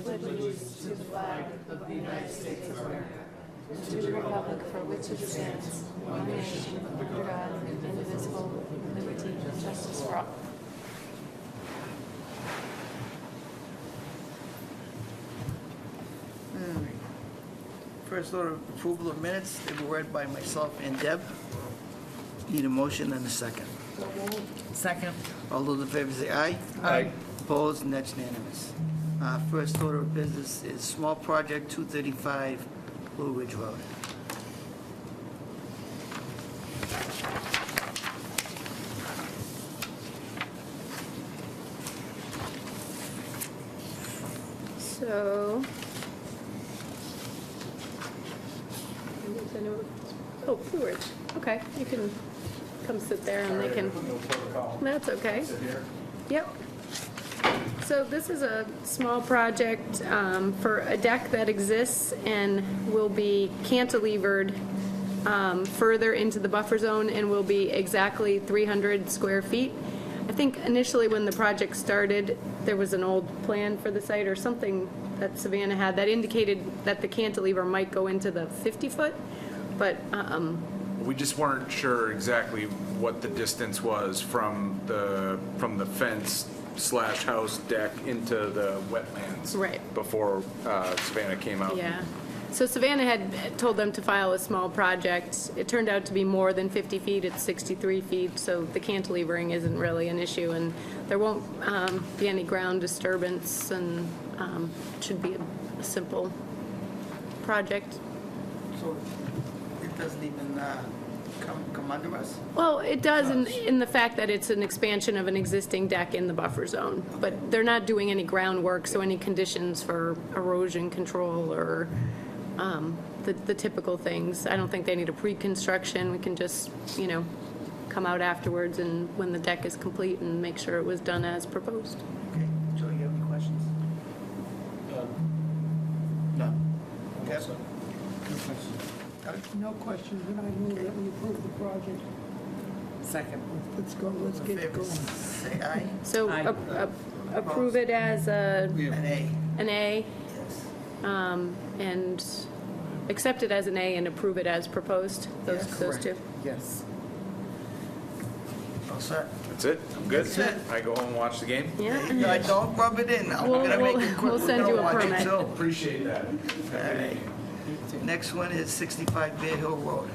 pledge allegiance to the flag of the United States of America, to the republic for which it stands, one nation, under God, indivisible, with liberty and justice for all. First order of approval of minutes, they were read by myself and Deb. Need a motion and a second. Second. All those in favor say aye. Aye. Opposed, and that's unanimous. First order of business is small project 235 Blue Ridge Road. So, oh, Blue Ridge. Okay, you can come sit there and they can. That's okay. Yep. So this is a small project for a deck that exists and will be cantilevered further into the buffer zone and will be exactly 300 square feet. I think initially when the project started, there was an old plan for the site or something that Savannah had that indicated that the cantilever might go into the 50-foot, but We just weren't sure exactly what the distance was from the fence / house deck into the wetlands. Right. Before Savannah came out. yeah. So Savannah had told them to file a small project. It turned out to be more than 50 feet. It's 63 feet, so the cantilevering isn't really an issue, and there won't be any ground disturbance, and it should be a simple project. So it doesn't even come under us? Well, it does in the fact that it's an expansion of an existing deck in the buffer zone, but they're not doing any groundwork, so any conditions for erosion control or the typical things. I don't think they need a pre-construction. We can just, come out afterwards and when the deck is complete and make sure it was done as proposed. Okay, Joe, you have any questions? No. Deb? Doug? No questions, and I move that we approve the project. Second. Let's go, let's All in get favor, going. say aye. So Aye. approve it as An A. an A, Yes. and accept it as an A and approve it as proposed, Yes, those correct. two. Yes. All set? That's it? I'm good? That's it. I go home and watch the game? Yeah? Don't rub it in now. We're gonna make it quick. We'll We're send gonna you a watch it permit. too. Appreciate that. All right. Next one is 65 Bear Hill Road.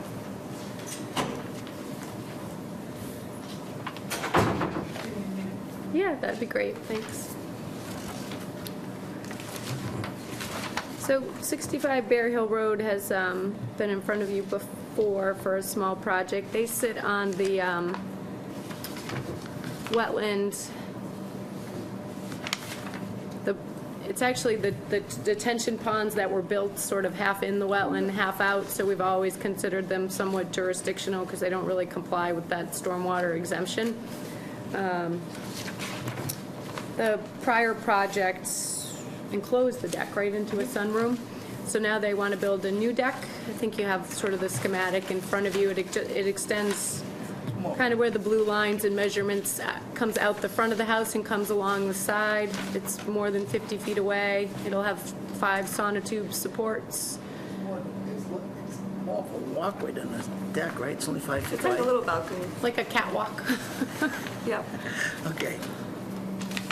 Yeah, that'd be great, thanks. So 65 Bear Hill Road has been in front of you before for a small project. They sit on the wetland. It's actually the detention ponds that were built sort of half in the wetland, half out, so we've always considered them somewhat jurisdictional because they don't really comply with that stormwater exemption. The prior projects enclosed the deck right into a sunroom, so now they want to build a new deck. I think you have sort of the schematic in front of you. It extends kind of where the blue lines and measurements comes out the front of the house and comes along the side. It's more than 50 feet away. It'll have 5 sonotube supports. It's more of a walkway than a deck, right? It's only 5 feet It's like a wide. little balcony. Like a catwalk. Yep. Okay.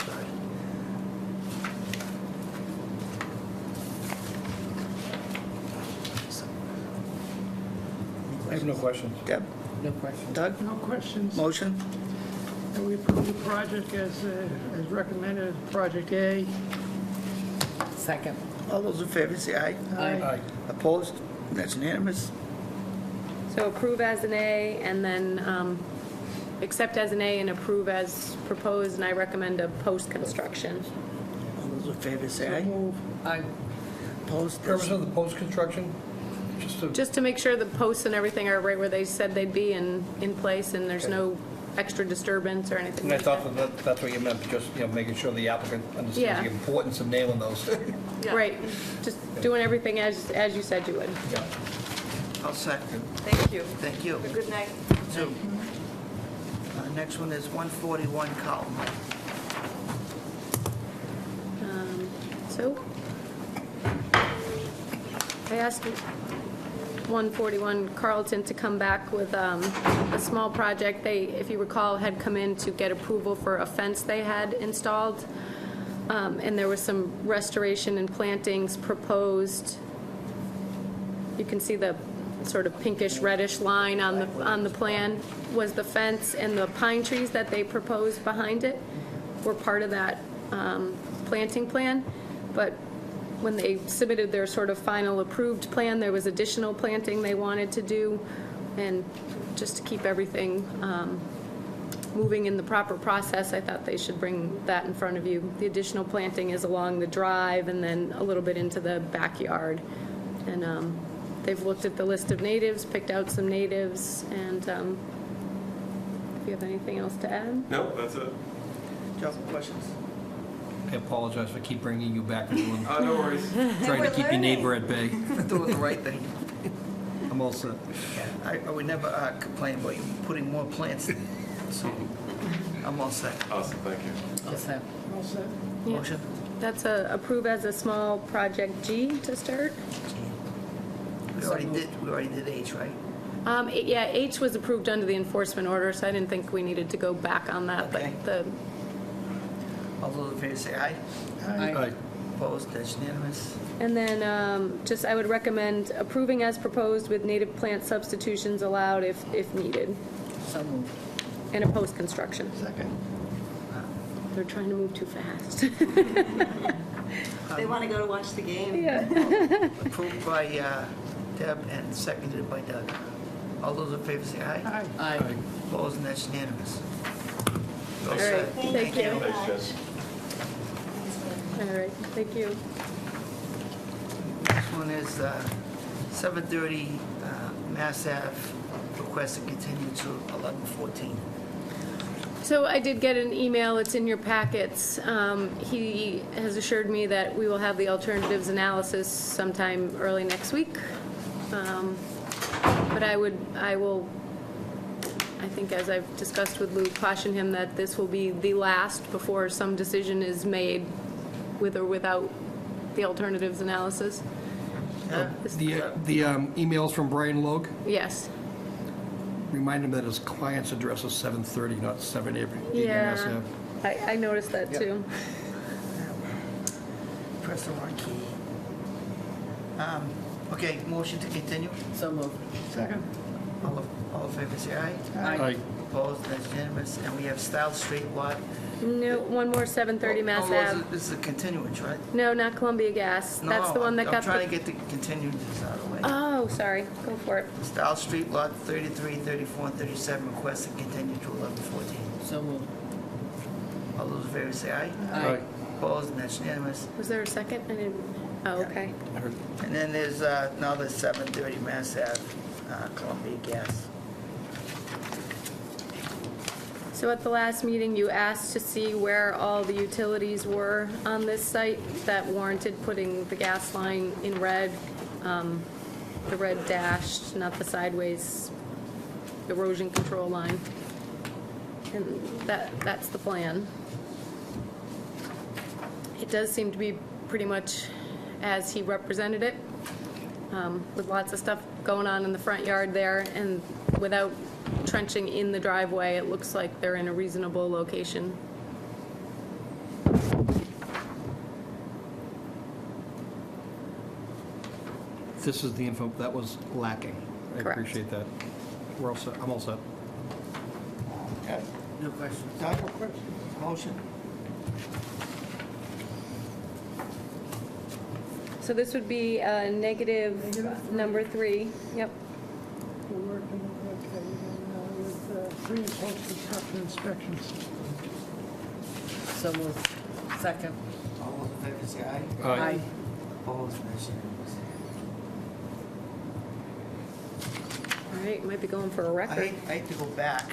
Sorry. I have no questions. Deb? No question. Doug? No questions. Motion? And we approve the project as recommended, Project A. Second. All those in favor say aye. Aye. Opposed? That's unanimous. So approve as an A, and then accept as an A and approve as proposed, and I recommend a post-construction. All those in favor say So aye. move. Aye. Opposed? Purpose of the post-construction, Just to make sure the posts and everything are right where they said they'd be and in place, and there's no extra disturbance or anything and I like thought that. that's what you meant, just, making sure the applicant Yeah. understands the importance of nailing those. Yeah. Right, just doing everything as you said you would. I'll second. Thank you. Thank you. Good night. Two. Next one is 141 Carlton. So, I asked 141 Carlton to come back with a small project. They, if you recall, had come in to get approval for a fence they had installed. And there was some restoration and plantings proposed. You can see the sort of pinkish reddish line on the plan was the fence, and the pine trees that they proposed behind it were part of that planting plan. But when they submitted their sort of final approved plan, there was additional planting they wanted to do. And just to keep everything moving in the proper process, I thought they should bring that in front of you. The additional planting is along the drive and then a little bit into the backyard. And they've looked at the list of natives, picked out some natives, and if you have anything else to add? No, that's it. Do you have questions? I apologize for keep bringing you back and doing, No worries. trying to keep your neighbor at bay. Doing the right thing. I'm all set. I would never complain about you putting more plants in, so I'm all set. Awesome, thank you. All set. All set? Yeah. Motion? That's approve as a small project G to start. We already did H, right? Yeah, H was approved under the enforcement order, so I didn't think we needed to go back on that. Okay. But All those in favor say aye. Aye. Opposed, that's unanimous. and then just I would recommend approving as proposed with native plant substitutions allowed if needed, So moved. and a post-construction. Second. They're trying to move too fast. They want to go to watch the game. Yeah. Approved by Deb and seconded by Doug. All those in favor say aye. Aye. Aye. Opposed, and that's unanimous. All All set. right, thank you. Thanks, Jess. All right, thank you. Next one is 730 Mass Ave, request to continue to 11/14. So I did get an email, it's in your packets. He has assured me that we will have the alternatives analysis sometime early next week. But I will, I think as I've discussed with Lou, caution him that this will be the last before some decision is made with or without the alternatives analysis. The emails from Brian Logue, Yes. remind him that his client's address is 730, not 780 Mass Yeah, Ave. I noticed that too. Press the wrong key. Okay, motion to continue. So moved. Second? All in favor say aye. Aye. Opposed, that's unanimous. And we have Style Street lot. No, one more 730 Mass Oh, Ave. This is a continuance, right? No, not Columbia Gas. That's the one that got I'm trying to the... get the continuances out of the way. Oh, sorry, go for it. Style Street lot 33, 34, and 37, request to continue to 11/14. So moved. All those in favor say aye. Aye. Opposed, and that's unanimous. Was there a second? I didn't, oh, okay. And then there's another 730 Mass Ave, Columbia Gas. So at the last meeting, you asked to see where all the utilities were on this site that warranted putting the gas line in red, the red dashed, not the sideways erosion control line. And that's the plan. It does seem to be pretty much as he represented it, with lots of stuff going on in the front yard there, and without trenching in the driveway, it looks like they're in a reasonable location. This is the info that was lacking. I Correct. appreciate that. We're all set. I'm all set. Okay. No questions. Doug? Motion? So this would be negative number 3, yep. We're working, okay, with pre and post-construction inspections. So moved. Second. All those in favor say aye. Aye. Opposed, and that's unanimous. All right, might be going for a I record. hate to go back.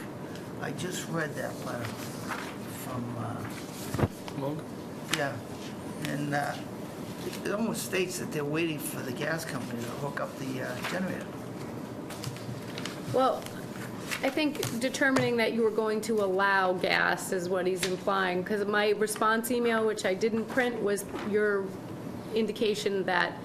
I just read that letter from, Logue? yeah, and it almost states that they're waiting for the gas company to hook up the generator. Well, I think determining that you were going to allow gas is what he's implying, because my response email, which I didn't print, was your indication that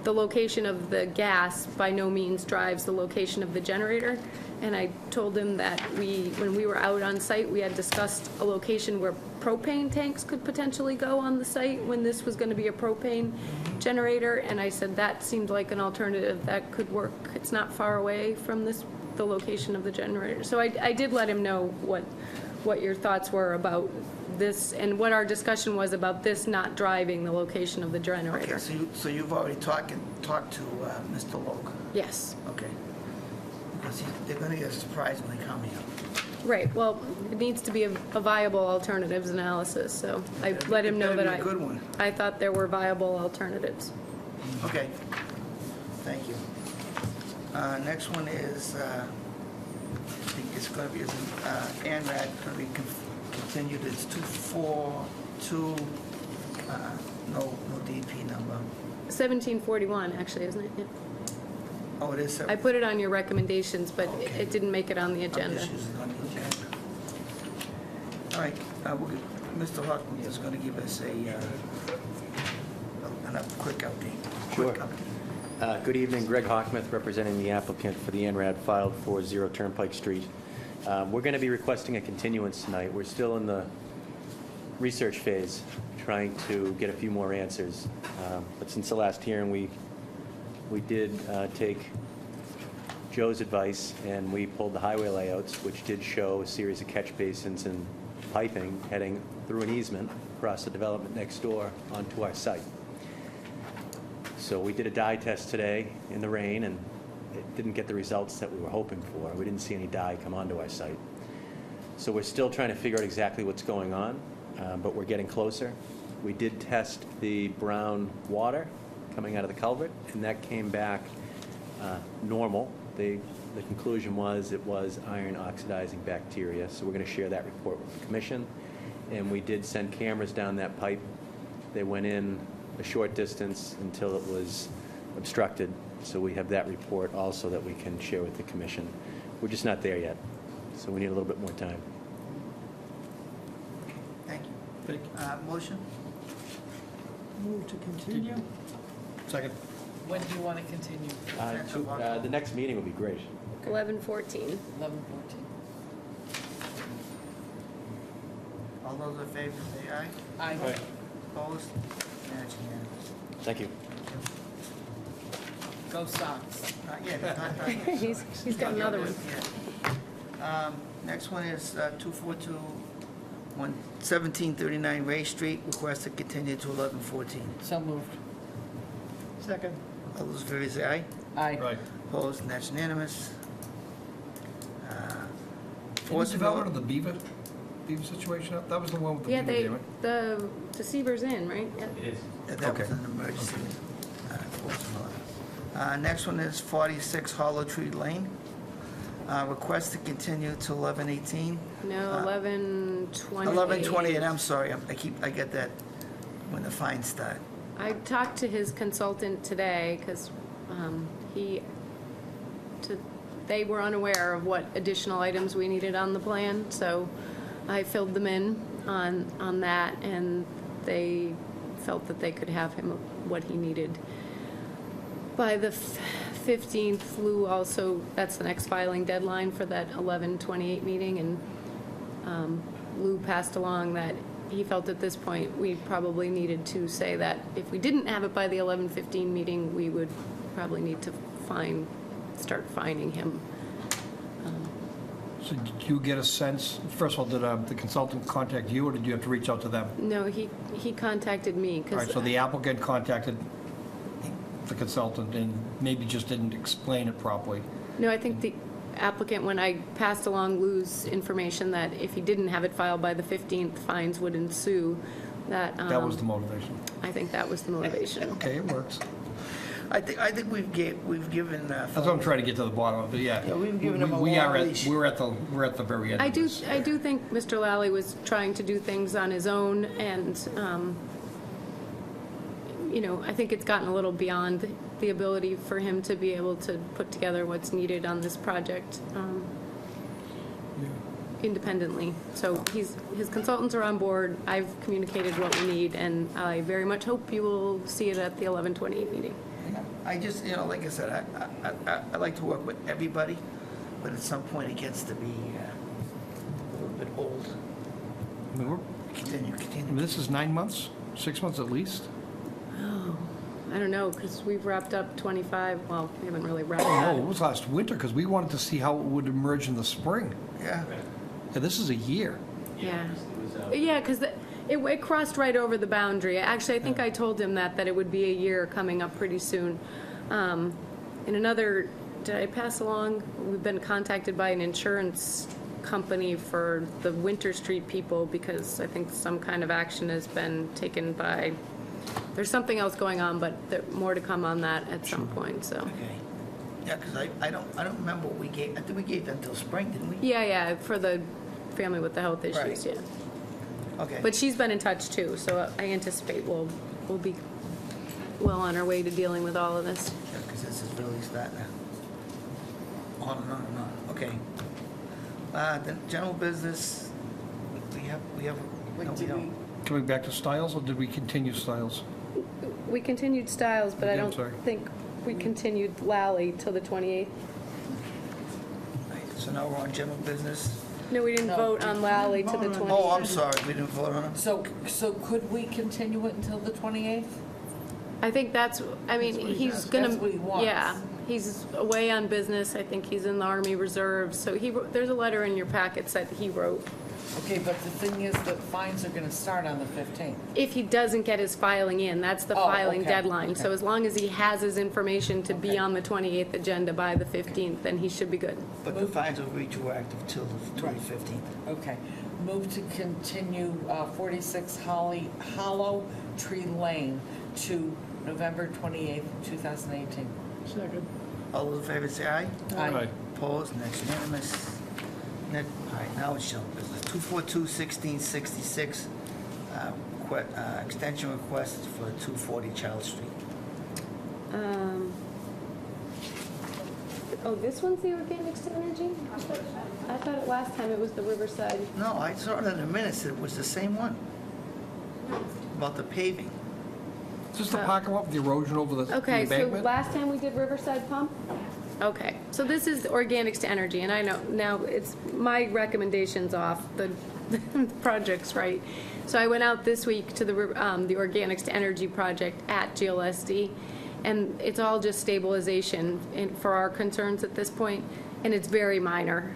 the location of the gas by no means drives the location of the generator. And I told him that when we were out on site, we had discussed a location where propane tanks could potentially go on the site when this was going to be a propane generator. And I said that seemed like an alternative that could work. It's not far away from the location of the generator. So I did let him know what your thoughts were about this and what our discussion was about this not driving the location of the generator. Okay, so you've already talked to Mr. Logue? Yes. Okay. Because they're gonna get surprised when they come here. Right, well, it needs to be a viable alternatives analysis, so I let him know It better that be a good one. I thought there were viable alternatives. Okay, thank you. Next one is, I think it's gonna be, ANRAD, gonna be continued, it's 242, no DP number. 1741, actually, isn't it? Yeah. Oh, it is. I put it on your recommendations, but Okay. it didn't make it on the agenda. This is on the agenda. All right, Mr. Hockman is gonna give us a quick update. Sure. Quick update. Good evening, Greg Hockmuth, representing the applicant for the ANRAD filed for 0 Turnpike Street. We're going to be requesting a continuance tonight. We're still in the research phase, trying to get a few more answers. But since the last hearing, we did take Joe's advice, and we pulled the highway layouts, which did show a series of catch basins and piping heading through an easement across the development next door onto our site. So we did a dye test today in the rain, and it didn't get the results that we were hoping for. We didn't see any dye come onto our site. So we're still trying to figure out exactly what's going on, but we're getting closer. We did test the brown water coming out of the culvert, and that came back normal. The conclusion was it was iron oxidizing bacteria, so we're going to share that report with the commission. And we did send cameras down that pipe. They went in a short distance until it was obstructed, so we have that report also that we can share with the commission. We're just not there yet, so we need a little bit more time. Thank you. Motion? Move to continue. Second. When do you want to continue? The next meeting will be great. 1114. 11:14. All those in favor, say aye. Aye. Opposed? That's unanimous. Thank you. Go Sox. Not yet, not yet. He's got another one. Yeah. Next one is 242, 1739 Ray Street, request to continue to 11/14. So moved. Second. All those in favor say aye. Aye. Right. Opposed, and that's unanimous. What's the development of the beaver situation? That was the one with the Yeah, beaver dam, right? the deceiver's in, right? Yeah. It is. That was Okay. an emergency. Next one is 46 Hollow Tree Lane. Request to continue to 11/18. No, 1128. 11/28, I'm sorry, I get that when the fines start. I talked to his consultant today because they were unaware of what additional items we needed on the plan, so I filled them in on that, and they felt that they could have him what he needed. By the 15th, Lou also, that's the next filing deadline for that 11/28 meeting, and Lou passed along that he felt at this point we probably needed to say that if we didn't have it by the 11/15 meeting, we would probably need to start fining him. So did you get a sense, first of all, did the consultant contact you, or did you have to reach out to them? No, he contacted me All right, because so the applicant contacted the consultant and maybe just didn't explain it properly. no, I think the applicant, when I passed along Lou's information that if he didn't have it filed by the 15th, fines would ensue, that That was the motivation. I think that was the motivation. Okay, it works. I think we've given. That's what I'm trying to get to the bottom of it, yeah. Yeah, we've given them a We are long at- leash. We're at the very end I of do this. think Mr. Lally was trying to do things on his own, and, I think it's gotten a little beyond the ability for him to be able to put together what's needed on this project. independently. So his consultants are on board, I've communicated what we need, and I very much hope you will see it at the 11/28 meeting. I just, like I said, I like to work with everybody, but at some point it gets to be a little bit old. I mean, Continue. this is 9 months, 6 months at least? I don't know, because we've wrapped up 25, well, we haven't really wrapped Oh, no, up. it was last winter, because we wanted to see how it would emerge in the spring. Yeah. And this is a year. Yeah. Yeah, because it crossed right over the boundary. Actually, I think I told him that it would be a year coming up pretty soon. In another, did I pass along? We've been contacted by an insurance company for the Winter Street people because I think some kind of action has been taken by, there's something else going on, but more to come on that at some point, so. Okay. Yeah, because I don't remember what we gave. I think we gave them till spring, didn't we? Yeah, for the family with the health issues, Right. yeah. Okay. But she's been in touch too, so I anticipate we'll be well on our way to dealing with all of this. Yeah, because this is really starting to on and on and on. Okay. Then general business, we have, Wait, no, we did don't. Coming back to Styles, or did we continue Styles? We continued Styles, but I I'm don't sorry. think we continued Lally till the 28th. Right, so now we're on general business. No, we didn't No. vote on Lally to the 28th. Oh, I'm sorry, we didn't vote on it? So could we continue it until the 28th? I think that's, I mean, he's gonna. That's what he wants. Yeah, he's away on business. I think he's in the Army Reserve. So there's a letter in your packets that he wrote. Okay, but the thing is that fines are gonna start on the 15th. If he doesn't get his filing in, that's the Oh, filing okay, deadline. So okay. as long as he has his information to be Okay. on the 28th agenda by the 15th, then he should be good. But the fines will be retroactive till the 2015. Okay. Move to continue 46 Hollow Tree Lane to November 28th, 2018. Second. All those in favor say aye. Aye. Opposed, and that's unanimous. All right, now it's general business. 242-1666, extension request for 240 Charles Street. Oh, this one's the organic energy? I thought last time it was the Riverside. No, I saw it in the minutes, it was the same one. About the paving. Is this the parking lot with the erosion over the Okay, so embankment? last time we did Riverside Pump? Okay, so this is Organics to Energy, and I know, now it's my recommendations off, the project's right. So I went out this week to the Organics to Energy project at GLSD, and it's all just stabilization for our concerns at this point, and it's very minor.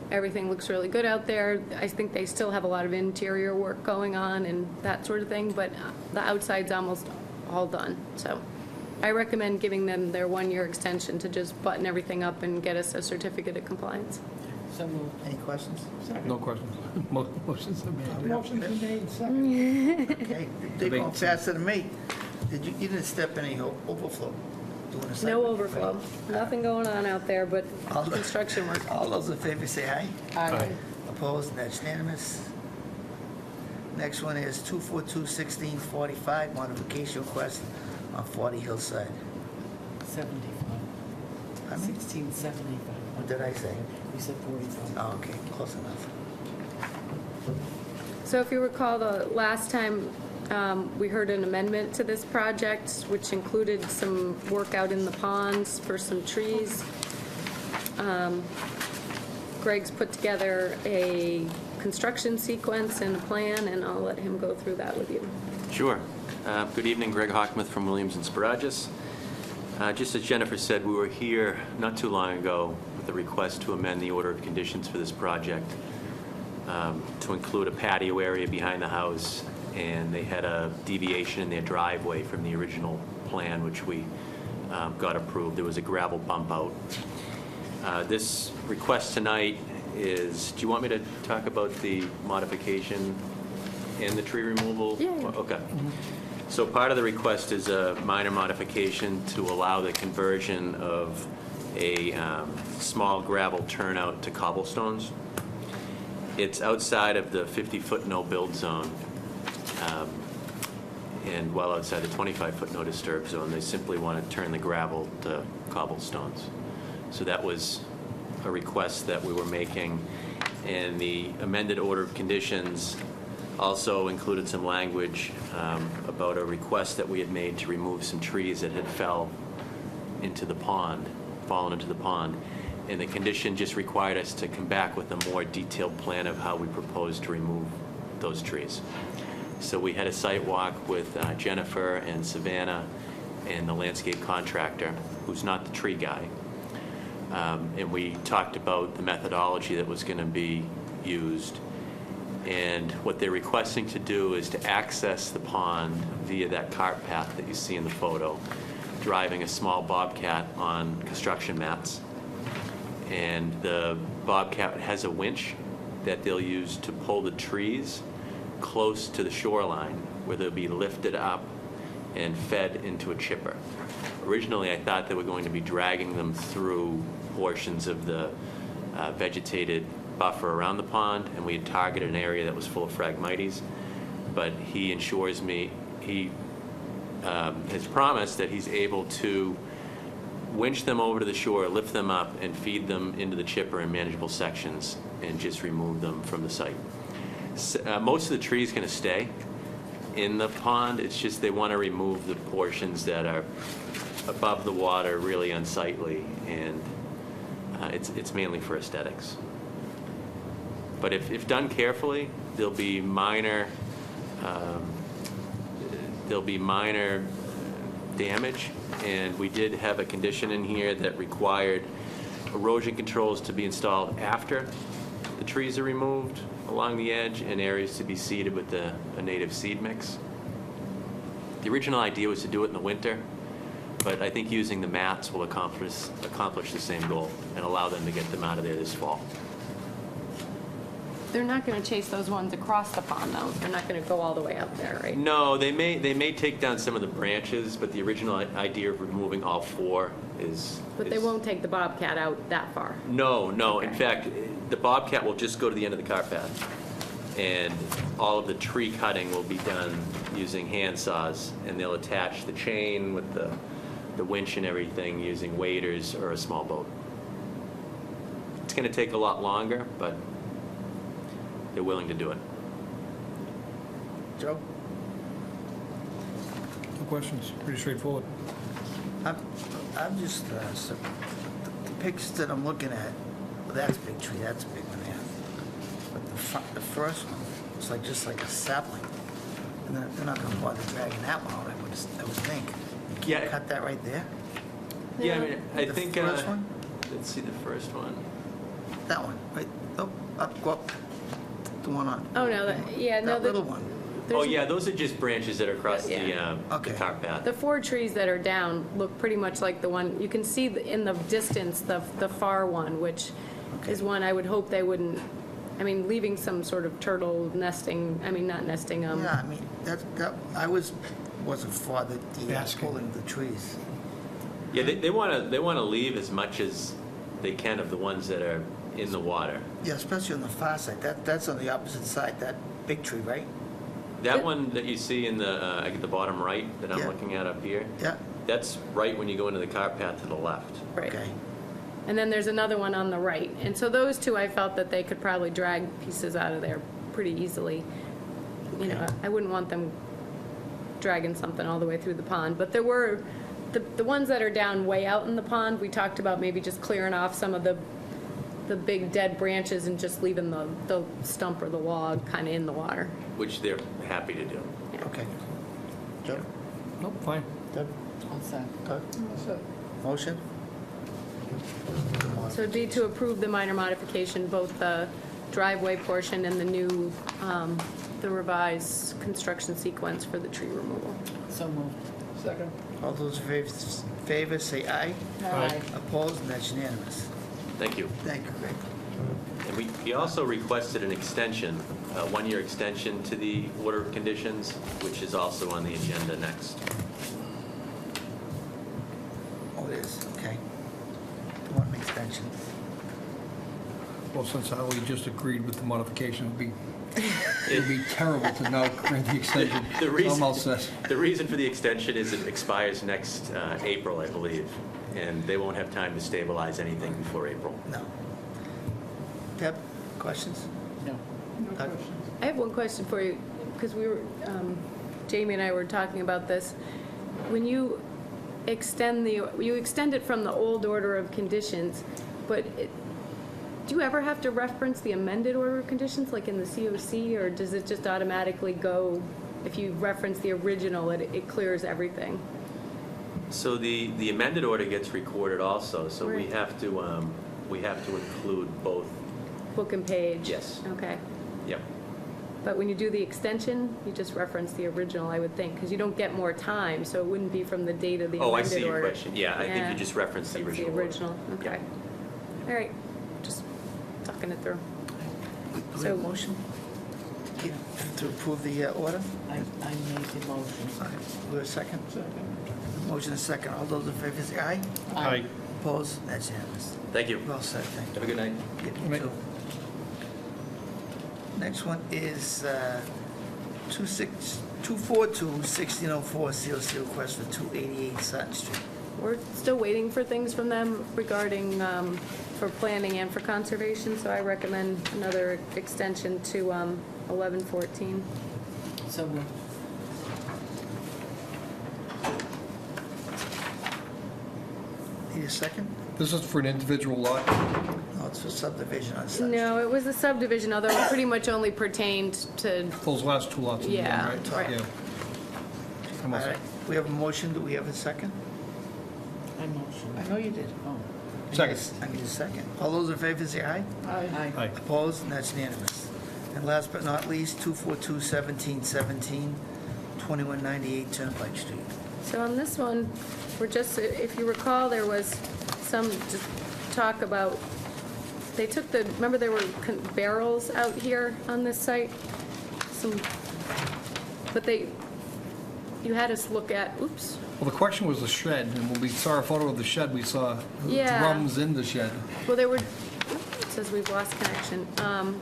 Everything looks really good out there. I think they still have a lot of interior work going on and that sort of thing, but the outside's almost all done, so. I recommend giving them their 1-year extension to just button everything up and get us a certificate of compliance. So moved. Any questions? No questions. Motion's been made. Motion's been made, second. Okay, they're going faster than me. You didn't step in any overflow doing the site? No overflow, nothing going on out there but All the- construction work. All those in favor say aye. Aye. Opposed, and that's unanimous. Next one is 242-1645, modification request on 40 Hillside. 75. Pardon me? 1675. What did I say? You said 45. Oh, okay, close enough. So if you recall, the last time we heard an amendment to this project, which included some work out in the ponds for some trees. Greg's put together a construction sequence and a plan, and I'll let him go through that with you. Sure. Good evening, Greg Hockmuth from Williams and Sparagus. Just as Jennifer said, we were here not too long ago with a request to amend the order of conditions for this project to include a patio area behind the house, and they had a deviation in their driveway from the original plan, which we got approved. There was a gravel bump out. This request tonight is, do you want me to talk about the modification and the tree removal? Yeah. Okay. So part of the request is a minor modification to allow the conversion of a small gravel turnout to cobblestones. It's outside of the 50-foot no-build zone, and well outside the 25-foot no-disturb zone. They simply want to turn the gravel to cobblestones. So that was a request that we were making. And the amended order of conditions also included some language about a request that we had made to remove some trees that had fallen into the pond. And the condition just required us to come back with a more detailed plan of how we propose to remove those trees. So we had a site walk with Jennifer and Savannah and the landscape contractor, who's not the tree guy. And we talked about the methodology that was going to be used. And what they're requesting to do is to access the pond via that cart path that you see in the photo, driving a small bobcat on construction mats. And the bobcat has a winch that they'll use to pull the trees close to the shoreline, where they'll be lifted up and fed into a chipper. Originally, I thought they were going to be dragging them through portions of the vegetated buffer around the pond, and we had targeted an area that was full of Phragmites. But he assures me, he has promised that he's able to winch them over to the shore, lift them up, and feed them into the chipper in manageable sections, and just remove them from the site. Most of the trees going to stay in the pond. It's just they want to remove the portions that are above the water, really unsightly, and it's mainly for aesthetics. But if done carefully, there'll be minor damage, and we did have a condition in here that required erosion controls to be installed after the trees are removed along the edge, and areas to be seeded with a native seed mix. The original idea was to do it in the winter, but I think using the mats will accomplish the same goal and allow them to get them out of there this fall. They're not going to chase those ones across the pond, though. They're not going to go all the way up there, right? No, they may take down some of the branches, but the original idea of removing all four is... But they won't take the bobcat out that far. No. Okay. In fact, the bobcat will just go to the end of the cart path, and all of the tree cutting will be done using hand saws, and they'll attach the chain with the winch and everything using waders or a small boat. It's going to take a lot longer, but they're willing to do it. Joe? No questions, pretty straightforward. I'm just, so the pictures that I'm looking at, well, that's a big tree, that's a big one there. But the first one, it's like, just like a sapling. And they're not gonna bother dragging that one out, I would think. You can't Yeah. cut that right there? Yeah, I mean, I The think... first one? Let's see the first one. That one, right, oh, go up, the one on. Oh, no, That little one. Oh, yeah, those are just branches that are across Yeah. the Okay. cart path. The four trees that are down look pretty much like the one, you can see in the distance, the far one, which Okay. is one I would hope they wouldn't, I mean, leaving some sort of turtle nesting, I mean, not nesting, Yeah, I mean, that, I wasn't for the Basking. pulling the trees. Yeah, they want to leave as much as they can of the ones that are in the water. Yeah, especially on the far side, that's on the opposite side, that big tree, right? That Yep. one that you see in the bottom right that I'm Yeah. looking at up here, Yeah, that's right when you go into the cart path to the left. right. okay. And then there's another one on the right. And so those two, I felt that they could probably drag pieces out of there pretty easily. You know, Okay. I wouldn't want them dragging something all the way through the pond. But there were, the ones that are down way out in the pond, we talked about maybe just clearing off some of the big dead branches and just leaving the stump or the log kind of in the water. Which they're happy to do. Okay. Joe? Nope, fine. Deb? All set. Doug? Motion? So it'd be to approve the minor modification, both the driveway portion and the new, the revised construction sequence for the tree removal. So moved. Second. All those in favor say aye. Aye. Opposed, and that's unanimous. Thank you. Thank you, Greg. And we also requested an extension, a one-year extension to the order of conditions, which is also on the agenda next. Oh, it is, okay. Want an extension? Well, since Howie just agreed with the modification, it'd be terrible to now grant the extension. The reason- I'm all set. The reason for the extension is it expires next April, I believe, and they won't have time to stabilize anything before April. No. Deb? Questions? No. Doug? I have one question for you, because we were, Jamie and I were talking about this. When you extend it from the old order of conditions, but do you ever have to reference the amended order of conditions, like in the COC, or does it just automatically go, if you reference the original, it clears everything? So the amended order gets recorded also, so we Right. have to include both. Book and page? Yes. Okay. Yep. But when you do the extension, you just reference the original, I would think, because you don't get more time, so it wouldn't be from the date of the amended order. Oh, I see your question. Yeah, I think Yeah. you just reference the original. order. Okay. All right, just talking it through. Do we have a motion to approve the order? I made the motion. All right, we have a second? Motion is second. All those in favor say aye. Aye. Opposed? That's unanimous. Thank you. Well said, thank you. Have a good night. Yeah, you Right. too. Next one is 242-1604 COC request for 288 Sutton Street. We're still waiting for things from them regarding, for planning and for conservation, so I recommend another extension to 11/14. So moved. Need a second? This is for an individual lot. No, it's for subdivision on Sutton Street. No, it was a subdivision, although it pretty much only pertained to, Those last two lots. in the end, Yeah, right? right. Yeah. I'm All all set. right, we have a motion. Do we have a second? I motioned. I know you did. Oh. Second. I need a second. All those in favor say aye. Aye. Aye. Opposed? And that's unanimous. And last but not least, 242-1717, 2198 Turnpike Street. so on this one, we're just, if you recall, there was some just talk about, they took the, remember there were barrels out here on this site? Some, but you had us look at, oops, Well, the question was the shed, and when we saw a photo of the shed, we saw Yeah. drums in the shed. well, there were, it says we've lost connection. I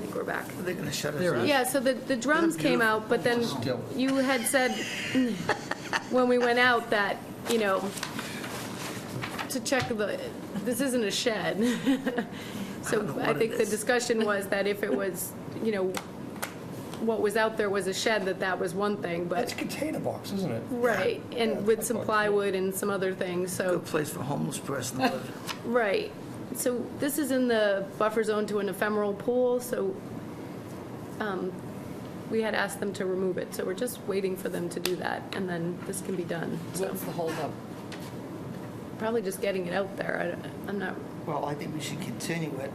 think we're back. Are they going to shut us There it out? is. Yeah, so the drums came out, but then Still. you had said, when we went out, that, you know, to check this isn't a shed. So know I what think it the is. discussion was that if it was, you know, what was out there was a shed, that was one thing, That's but, a container box, isn't it? right, and with some plywood and some other things, so. Good place for a homeless person to live. Right. So this is in the buffer zone to an ephemeral pool, so we had asked them to remove it. So we're just waiting for them to do that, and then this can be done. So What's the holdup? probably just getting it out there. I'm not, Well, I think we should continue it,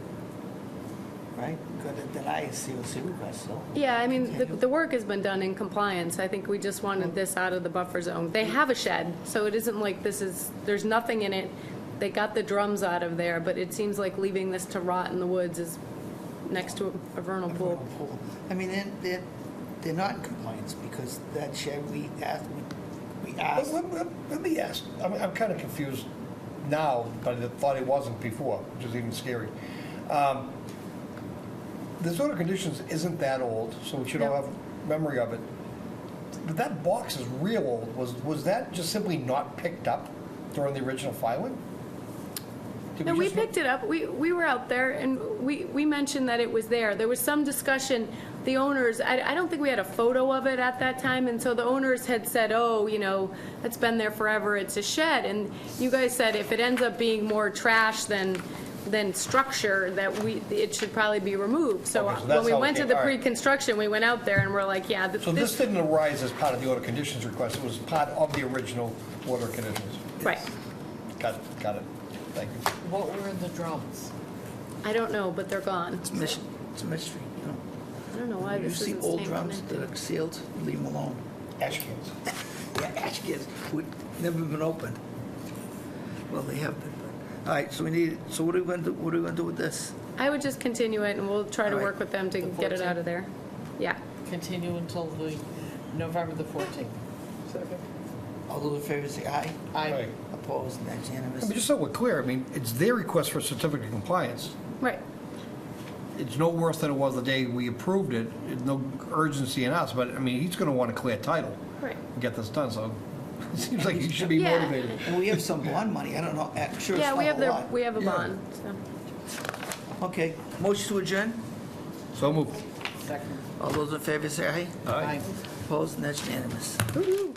right? Going to deny a COC request, so. yeah, I mean, the work has been done in compliance. I think we just wanted this out of the buffer zone. They have a shed, so it isn't like there's nothing in it. They got the drums out of there, but it seems like leaving this to rot in the woods is next to a vernal pool. I mean, they're not in compliance because that shed we asked. Let me ask, I'm kind of confused now, but I thought it wasn't before, which is even scary. The zone of conditions isn't that old, so we should all No. have memory of it. But that box is real old. Was that just simply not picked up during the original filing? Did No, we just- picked it up. We were out there, and we mentioned that it was there. There was some discussion, the owners, I don't think we had a photo of it at that time, and so the owners had said, oh, you know, it's been there forever, it's a shed. And you guys said if it ends up being more trash than structure, that it should probably be removed. So Okay, so when that's we how it went to came- the all right. pre-construction, we went out there and we're like, yeah, So this didn't arise as part of the order of conditions request, it was part of the original order of conditions? right. Got it. Thank you. What were in the drums? I don't know, but they're gone. It's a mystery, you know. I don't know why You this see isn't old staying drums connected. that are sealed, leave them alone. Ash cans. Yeah, ash cans, would never been opened. Well, they have been, but, all right, so what are we going to do, with this? I would just continue it, and we'll try to All right. work with them to The get it out 14th? of there. Yeah. Continue until the November the 14th. All those in favor say aye. Right. Opposed, and that's unanimous. I mean, just so we're clear, I mean, it's their request for a certificate of compliance. Right. It's no worse than it was the day we approved it. There's no urgency in us, but, I mean, he's going to want to clear title Right. and get this done, so it seems like he should be Yeah. motivated. And we have some bond money, I don't know, I'm sure it's Yeah, not we a have lot. we have a Yeah. bond, so. Okay, motion to adjourn? So moved. Second. All those in favor say aye. Aye. Opposed, and that's unanimous. Woo-hoo.